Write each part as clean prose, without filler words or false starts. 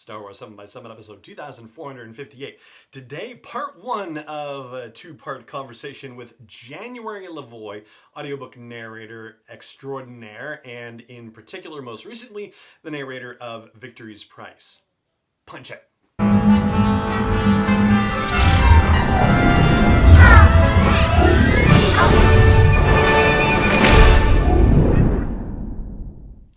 Star Wars 7 by 7 episode 2458. Today, part one of a two-part conversation with January LaVoy, audiobook narrator extraordinaire, and in particular, most recently, the narrator of Victory's Price. Punch it.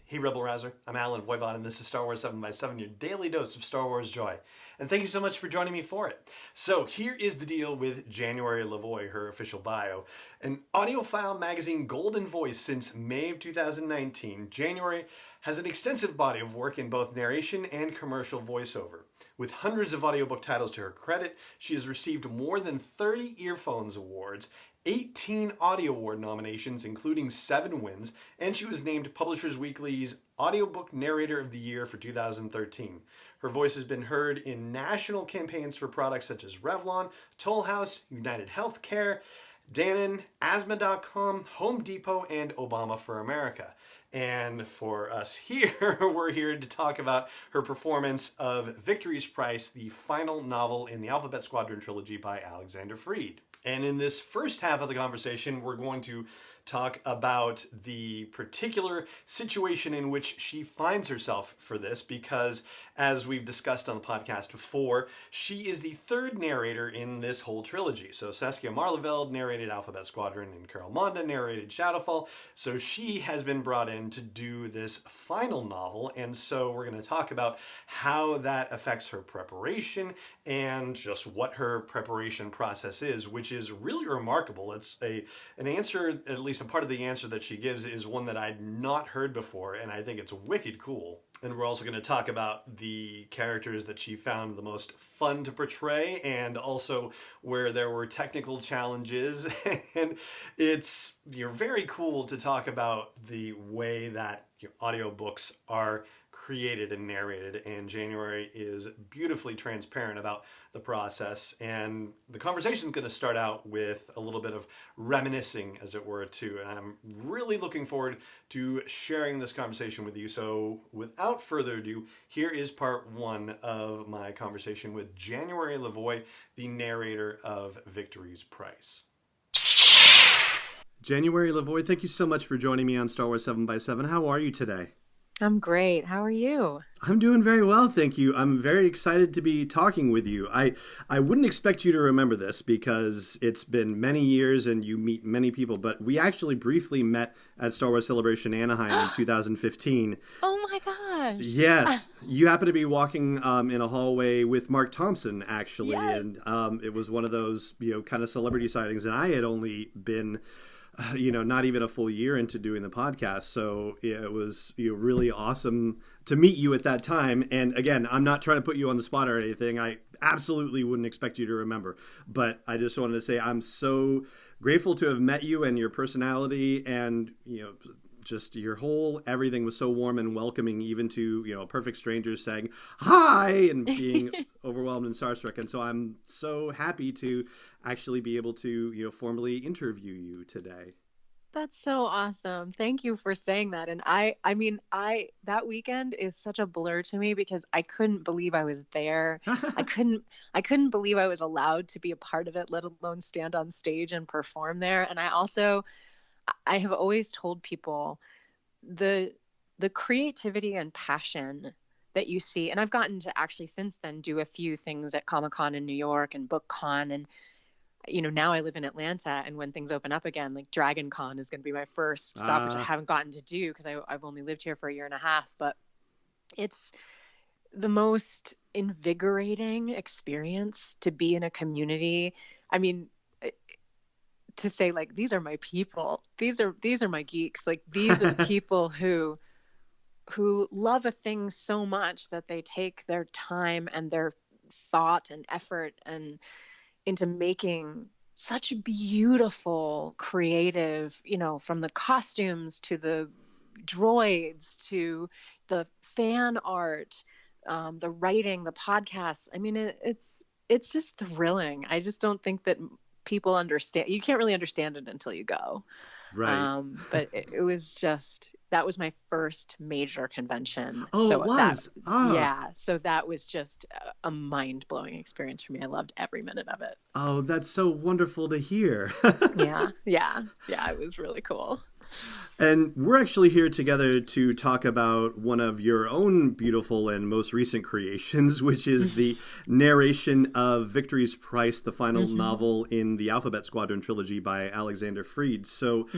Hey Rebel Rouser, I'm Alan Voivod, and this is Star Wars 7 by 7, your daily dose of Star Wars joy. And thank you so much for joining me for it. So here is the deal with January LaVoy, her official bio. An Audiophile Magazine Golden Voice since May of 2019, January has an extensive body of work in both narration and commercial voiceover. With hundreds of audiobook titles to her credit, she has received more than 30 Earphones Awards, 18 Audie Award nominations, including 7 wins, and she was named Publishers Weekly's Audiobook Narrator of the Year for 2013. Her voice has been heard in national campaigns for products such as Revlon, Toll House, United Healthcare, Dannon, Asthma.com, Home Depot, and Obama for America. And for us here, we're here to talk about her performance of Victory's Price, the final novel in the Alphabet Squadron trilogy by Alexander Freed. And in this first half of the conversation, we're going to talk about the particular situation in which she finds herself for this, because as we've discussed on the podcast before, she is the third narrator in this whole trilogy. So Saskia Marleveld narrated Alphabet Squadron and Carol Monda narrated Shadowfall. So she has been brought in to do this final novel. And so we're going to talk about how that affects her preparation and just what her preparation process is, which is really remarkable. It's an answer, at least a part of the answer that she gives is one that I'd not heard before, and I think it's wicked cool. And we're also going to talk about the characters that she found the most fun to portray, and also where there were technical challenges. And it's very cool to talk about the way that audiobooks are created and narrated, and January is beautifully transparent about the process. And the conversation is going to start out with a little bit of reminiscing, as it were, too. And I'm really looking forward to sharing this conversation with you. So without further ado, here is part one of my conversation with January LaVoy, the narrator of Victory's Price. January LaVoy, thank you so much for joining me on Star Wars 7 by 7. How are you today? I'm great. How are you? I'm doing very well, thank you. I'm very excited to be talking with you. I wouldn't expect you to remember this because it's been many years and you meet many people, but we actually briefly met at Star Wars Celebration Anaheim in 2015. Oh my gosh. Yes. You happen to be walking in a hallway with Mark Thompson, actually. Yes. And it was one of those, kind of celebrity sightings. And I had only been not even a full year into doing the podcast. So it was really awesome to meet you at that time. And again, I'm not trying to put you on the spot or anything. I absolutely wouldn't expect you to remember. But I just wanted to say I'm so grateful to have met you, and your personality and, just your whole everything was so warm and welcoming, even to, perfect strangers saying hi and being overwhelmed and starstruck. And so I'm so happy to actually be able to, formally interview you today. That's so awesome. Thank you for saying that. And I mean, that weekend is such a blur to me because I couldn't believe I was there. I couldn't believe I was allowed to be a part of it, let alone stand on stage and perform there. And I have always told people the creativity and passion that you see, and I've gotten to actually since then do a few things at Comic-Con in New York and BookCon, and now I live in Atlanta, and when things open up again, like Dragon Con is going to be my first stop, which I haven't gotten to do because I've only lived here for a year and a half, but it's the most invigorating experience to be in a community. I mean, to say like, these are my people, these are my geeks, like these are the people who love a thing so much that they take their time and their thought and effort and into making such beautiful, creative, from the costumes to the droids to the fan art, the writing, the podcasts. I mean, it's just thrilling. I just don't think that people understand. You can't really understand it until you go. Right. But it was just, that was my first major convention. Oh, So it was. so that was just a mind-blowing experience for me. I loved every minute of it. Oh, that's so wonderful to hear. Yeah, it was really cool. And we're actually here together to talk about one of your own beautiful and most recent creations, which is the narration of Victory's Price, the final novel in the Alphabet Squadron trilogy by Alexander Freed. So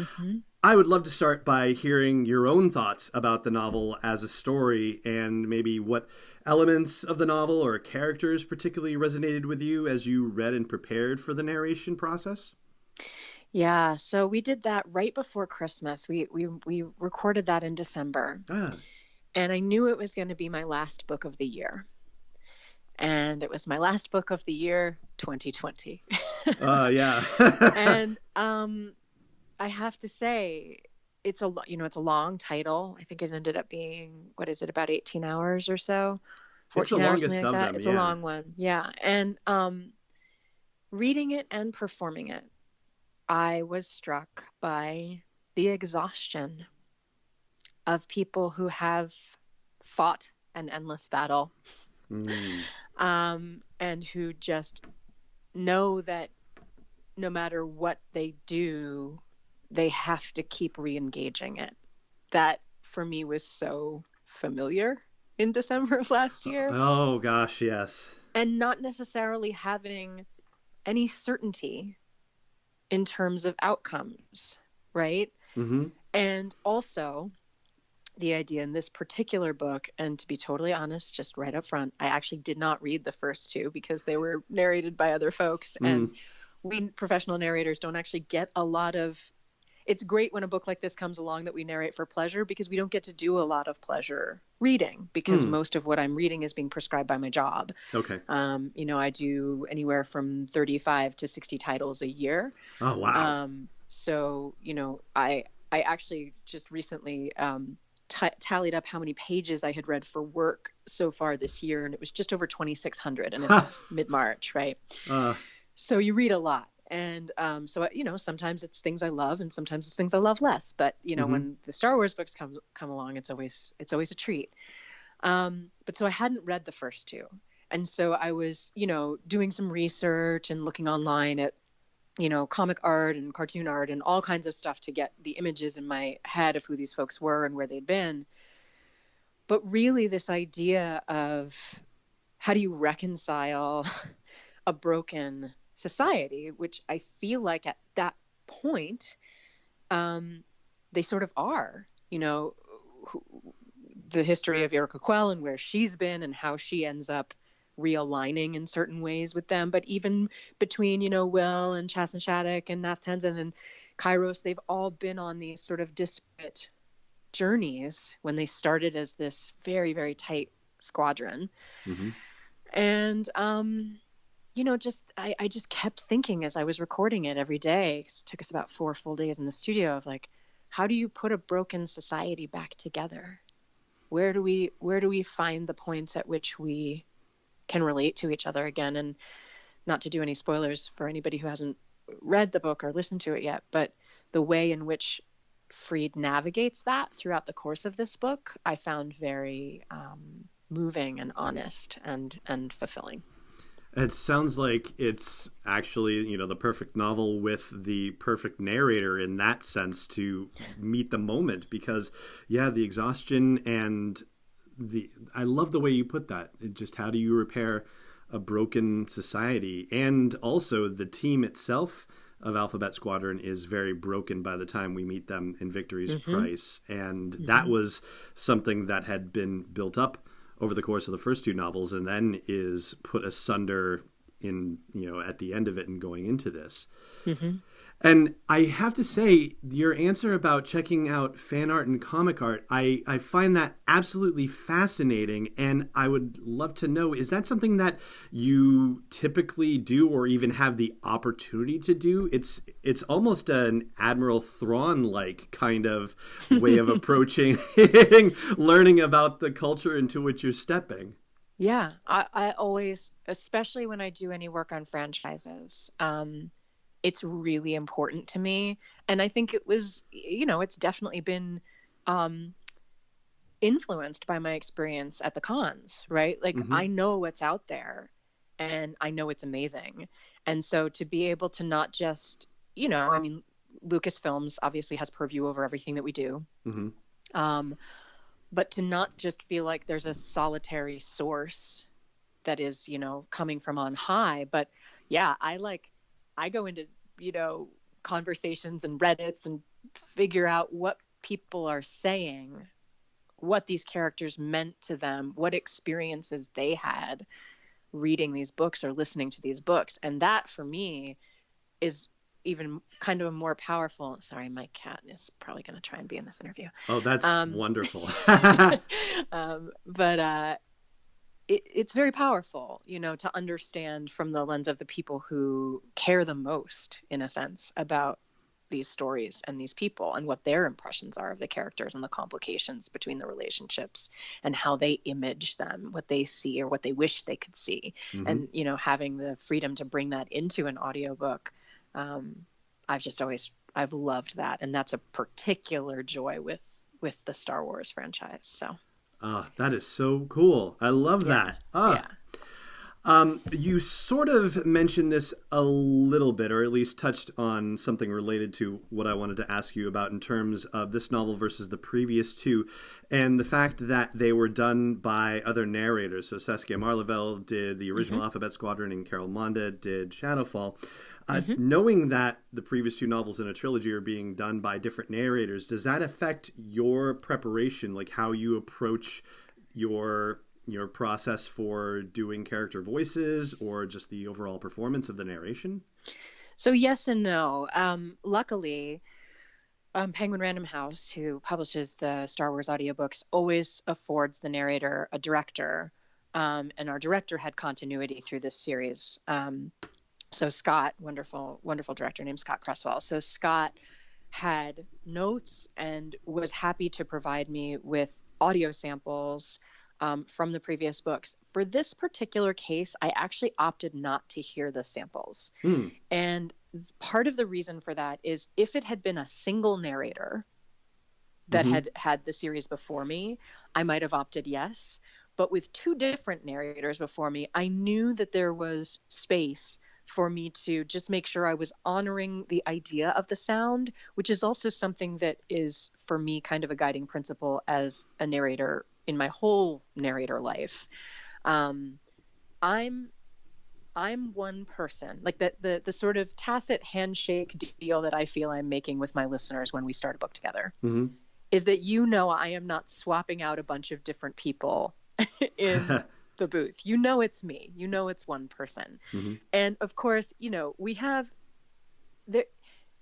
I would love to start by hearing your own thoughts about the novel as a story, and maybe what elements of the novel or characters particularly resonated with you as you read and prepared for the narration process. Yeah, so we did that right before Christmas. We recorded that in December. And I knew it was going to be my last book of the year. And it was my last book of the year, 2020. Yeah. And I have to say, it's a long title. I think it ended up being, what is it, about 18 hours or so? 14 hours, something like that. It's a long one. Yeah. And reading it and performing it, I was struck by the exhaustion of people who have fought an endless battle, and who just know that no matter what they do, they have to keep re-engaging it. That, for me, was so familiar in December of last year. Oh, gosh, yes. And not necessarily having any certainty in terms of outcomes, right? And also the idea in this particular book, and to be totally honest, just right up front, I actually did not read the first two because they were narrated by other folks. And we professional narrators don't actually get a lot of, it's great when a book like this comes along that we narrate for pleasure, because we don't get to do a lot of pleasure reading, because most of what I'm reading is being prescribed by my job. Okay. I do anywhere from 35 to 60 titles a year. Oh, wow. So, I actually just recently tallied up how many pages I had read for work so far this year, and it was just over 2,600, and it's mid-March, right? So you read a lot. And so, sometimes it's things I love and sometimes it's things I love less. But, when the Star Wars books come along, it's always a treat. But so I hadn't read the first two. And so I was, doing some research and looking online at, comic art and cartoon art and all kinds of stuff to get the images in my head of who these folks were and where they'd been. But really this idea of how do you reconcile a broken society, which I feel like at that point, they sort of are, the history of Erica Quell and where she's been and how she ends up realigning in certain ways with them. But even between, Will and Chas and Shattuck and Nath Tenzin and Kairos, they've all been on these sort of disparate journeys when they started as this very, very tight squadron. And, I just kept thinking as I was recording it every day, 'cause it took us about 4 full days in the studio, of like, how do you put a broken society back together? Where do we find the points at which we can relate to each other again? And not to do any spoilers for anybody who hasn't read the book or listened to it yet, but the way in which Freed navigates that throughout the course of this book, I found very moving and honest and fulfilling. It sounds like it's actually, the perfect novel with the perfect narrator in that sense to meet the moment, because, the exhaustion and I love the way you put that. Just how do you repair a broken society? And also the team itself of Alphabet Squadron is very broken by the time we meet them in Victory's Price. And that was something that had been built up over the course of the first two novels, and then is put asunder in, at the end of it and going into this. And I have to say, your answer about checking out fan art and comic art, I find that absolutely fascinating. And I would love to know, is that something that you typically do or even have the opportunity to do? It's almost an Admiral Thrawn-like kind of way of approaching learning about the culture into which you're stepping. Yeah, I always, especially when I do any work on franchises, it's really important to me. And I think it was, it's definitely been influenced by my experience at the cons, right? Like I know what's out there and I know it's amazing. And so to be able to not just, I mean, Lucasfilms obviously has purview over everything that we do. But to not just feel like there's a solitary source that is, coming from on high. But yeah, I go into, conversations and Reddits and figure out what people are saying, what these characters meant to them, what experiences they had reading these books or listening to these books. And that for me is even kind of a more powerful. Sorry, my cat is probably going to try and be in this interview. Oh, that's wonderful. But it's very powerful, to understand from the lens of the people who care the most, in a sense, about these stories and these people and what their impressions are of the characters and the complications between the relationships and how they image them, what they see or what they wish they could see. And, having the freedom to bring that into an audiobook, I've loved that. And that's a particular joy with the Star Wars franchise. So. Oh, that is so cool. I love that. Yeah. You sort of mentioned this a little bit, or at least touched on something related to what I wanted to ask you about in terms of this novel versus the previous two, and the fact that they were done by other narrators. So Saskia Marlevelle did the original Alphabet Squadron, and Carol Manda did Shadowfall. Knowing that the previous two novels in a trilogy are being done by different narrators, does that affect your preparation, like how you approach your process for doing character voices or just the overall performance of the narration? So yes and no. Luckily, Penguin Random House, who publishes the Star Wars audiobooks, always affords the narrator a director. And our director had continuity through this series. So Scott, wonderful director named Scott Cresswell. So Scott had notes and was happy to provide me with audio samples from the previous books. For this particular case, I actually opted not to hear the samples. And part of the reason for that is if it had been a single narrator that had the series before me, I might have opted yes. But with two different narrators before me, I knew that there was space for me to just make sure I was honoring the idea of the sound, which is also something that is for me kind of a guiding principle as a narrator in my whole narrator life. I'm one person, like the sort of tacit handshake deal that I feel I'm making with my listeners when we start a book together is that, I am not swapping out a bunch of different people in the booth. It's me. It's one person. And of course, we have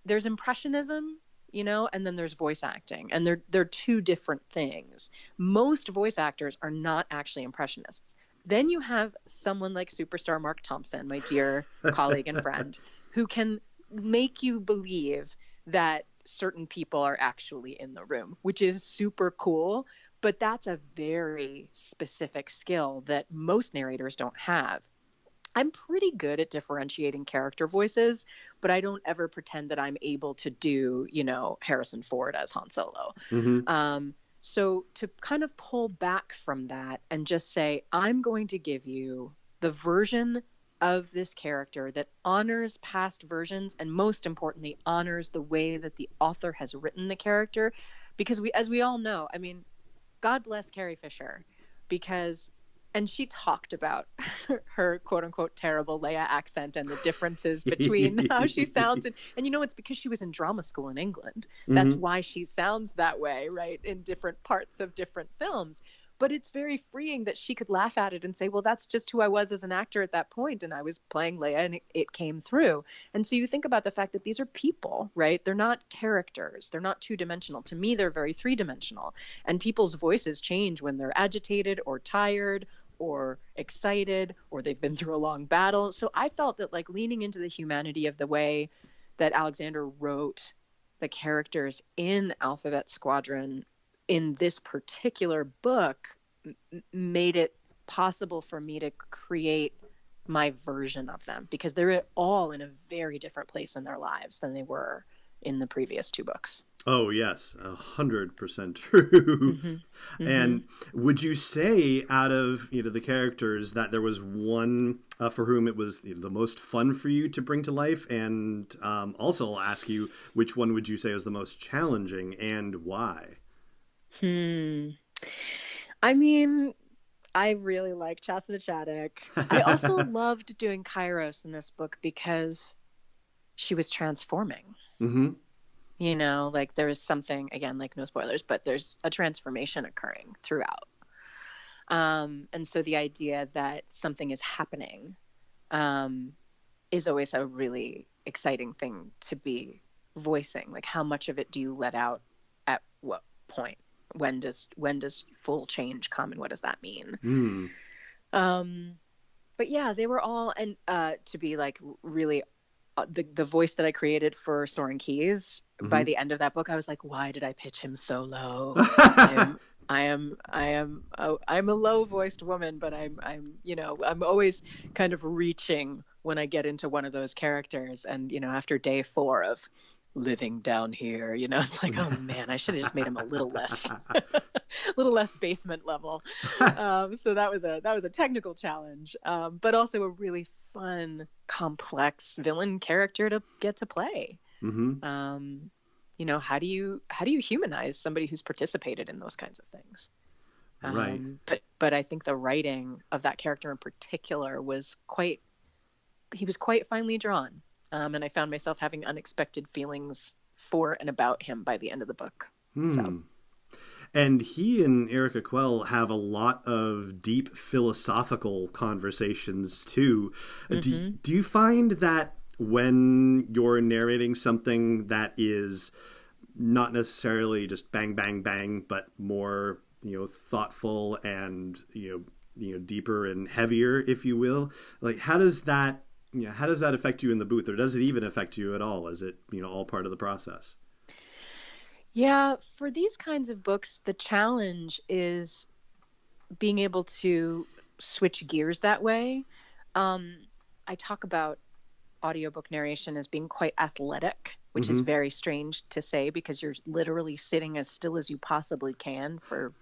there's impressionism, and then there's voice acting, and they're two different things. Most voice actors are not actually impressionists. Then you have someone like superstar Mark Thompson, my dear colleague and friend, who can make you believe that certain people are actually in the room, which is super cool. But that's a very specific skill that most narrators don't have. I'm pretty good at differentiating character voices, but I don't ever pretend that I'm able to do, Harrison Ford as Han Solo. So to kind of pull back from that and just say, I'm going to give you the version of this character that honors past versions and, most importantly, honors the way that the author has written the character. Because as we all know, I mean, God bless Carrie Fisher, and she talked about her quote unquote terrible Leia accent and the differences between how she sounds. And it's because she was in drama school in England. That's why she sounds that way, right? In different parts of different films. But it's very freeing that she could laugh at it and say, well, that's just who I was as an actor at that point, and I was playing Leia, and it came through. And so you think about the fact that these are people, right? They're not characters. They're not two-dimensional. To me, they're very three-dimensional. And people's voices change when they're agitated or tired or excited or they've been through a long battle. So I felt that, like, leaning into the humanity of the way that Alexander wrote the characters in Alphabet Squadron in this particular book made it possible for me to create my version of them, because they're all in a very different place in their lives than they were in the previous two books. Oh, yes, 100% true. And would you say, out of the characters, that there was one for whom it was the most fun for you to bring to life? And also, I'll ask you, which one would you say was the most challenging, and why? I mean, I really like Chastity Chaddock. I also loved doing Kairos in this book because she was transforming. Like there is something, again, like no spoilers, but there's a transformation occurring throughout. And so the idea that something is happening is always a really exciting thing to be voicing. Like, how much of it do you let out at what point? When does full change come, and what does that mean? But yeah, they were all, and to be like really the voice that I created for Soren Keys, by the end of that book, I was like, why did I pitch him so low? I'm a low voiced woman, but I'm always kind of reaching when I get into one of those characters. And, after day 4 of living down here, it's like, oh man, I should have just made him a little less basement level. So that was a technical challenge, but also a really fun, complex villain character to get to play. How do you humanize somebody who's participated in those kinds of things? Right. But I think the writing of that character in particular was quite finely drawn. And I found myself having unexpected feelings for and about him by the end of the book. So. And he and Erica Quell have a lot of deep philosophical conversations too. Do you find that when you're narrating something that is not necessarily just bang, bang, bang, but more, thoughtful and, deeper and heavier, if you will, like, how does that affect you in the booth, or does it even affect you at all? Is it, all part of the process? Yeah, for these kinds of books, the challenge is being able to switch gears that way. I talk about audiobook narration as being quite athletic, which is very strange to say because you're literally sitting as still as you possibly can for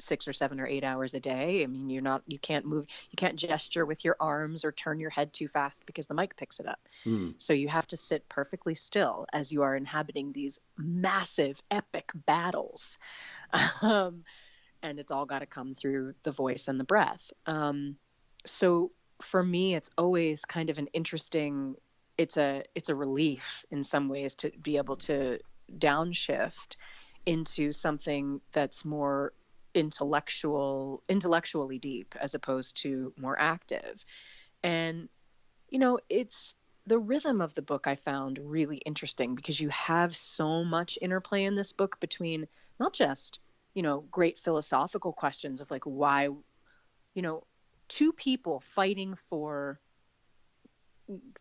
6 or 7 or 8 hours a day. I mean, you can't move, you can't gesture with your arms or turn your head too fast because the mic picks it up. So you have to sit perfectly still as you are inhabiting these massive, epic battles. And it's all got to come through the voice and the breath. So for me, it's always kind of an interesting, it's a relief in some ways to be able to downshift into something that's more intellectually deep as opposed to more active. And it's the rhythm of the book I found really interesting because you have so much interplay in this book between not just great philosophical questions of like why two people fighting for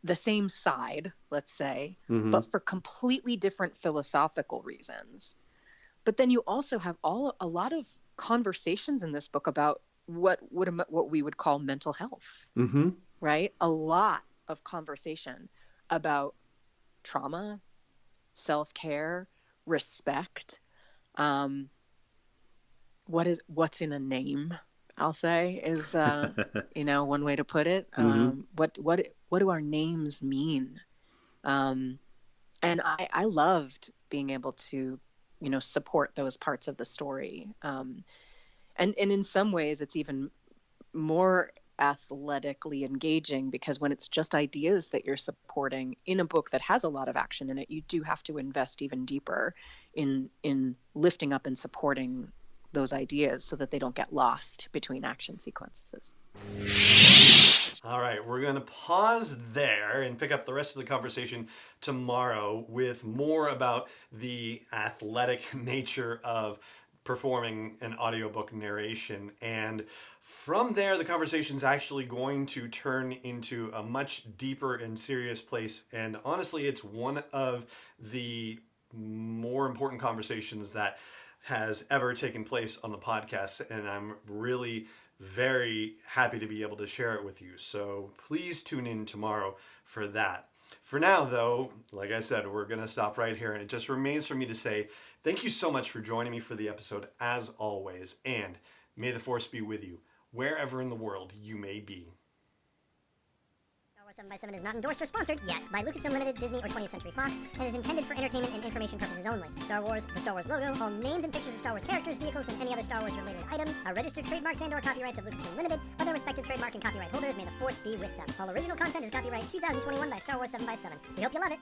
the same side, let's say, but for completely different philosophical reasons. But then you also have a lot of conversations in this book about what we would call mental health, right? A lot of conversation about trauma, self-care, respect. What's in a name, I'll say, is one way to put it. What do our names mean? And I loved being able to support those parts of the story. And in some ways it's even more athletically engaging because when it's just ideas that you're supporting in a book that has a lot of action in it, you do have to invest even deeper in lifting up and supporting those ideas so that they don't get lost between action sequences. All right, we're going to pause there and pick up the rest of the conversation tomorrow with more about the athletic nature of performing an audiobook narration. And from there, the conversation's actually going to turn into a much deeper and serious place. And honestly, it's one of the more important conversations that has ever taken place on the podcast. And I'm really very happy to be able to share it with you. So please tune in tomorrow for that. For now, though, like I said, we're going to stop right here, and it just remains for me to say thank you so much for joining me for the episode, as always, and may the Force be with you, wherever in the world you may be. Star Wars 7x7 is not endorsed or sponsored yet by Lucasfilm Limited, Disney, or 20th Century Fox, and is intended for entertainment and information purposes only. Star Wars, the Star Wars logo, all names and pictures of Star Wars characters, vehicles, and any other Star Wars-related items are registered trademarks and/or copyrights of Lucasfilm Limited, or their respective trademark and copyright holders. May the Force be with them. All original content is copyright 2021 by Star Wars 7x7. We hope you love it.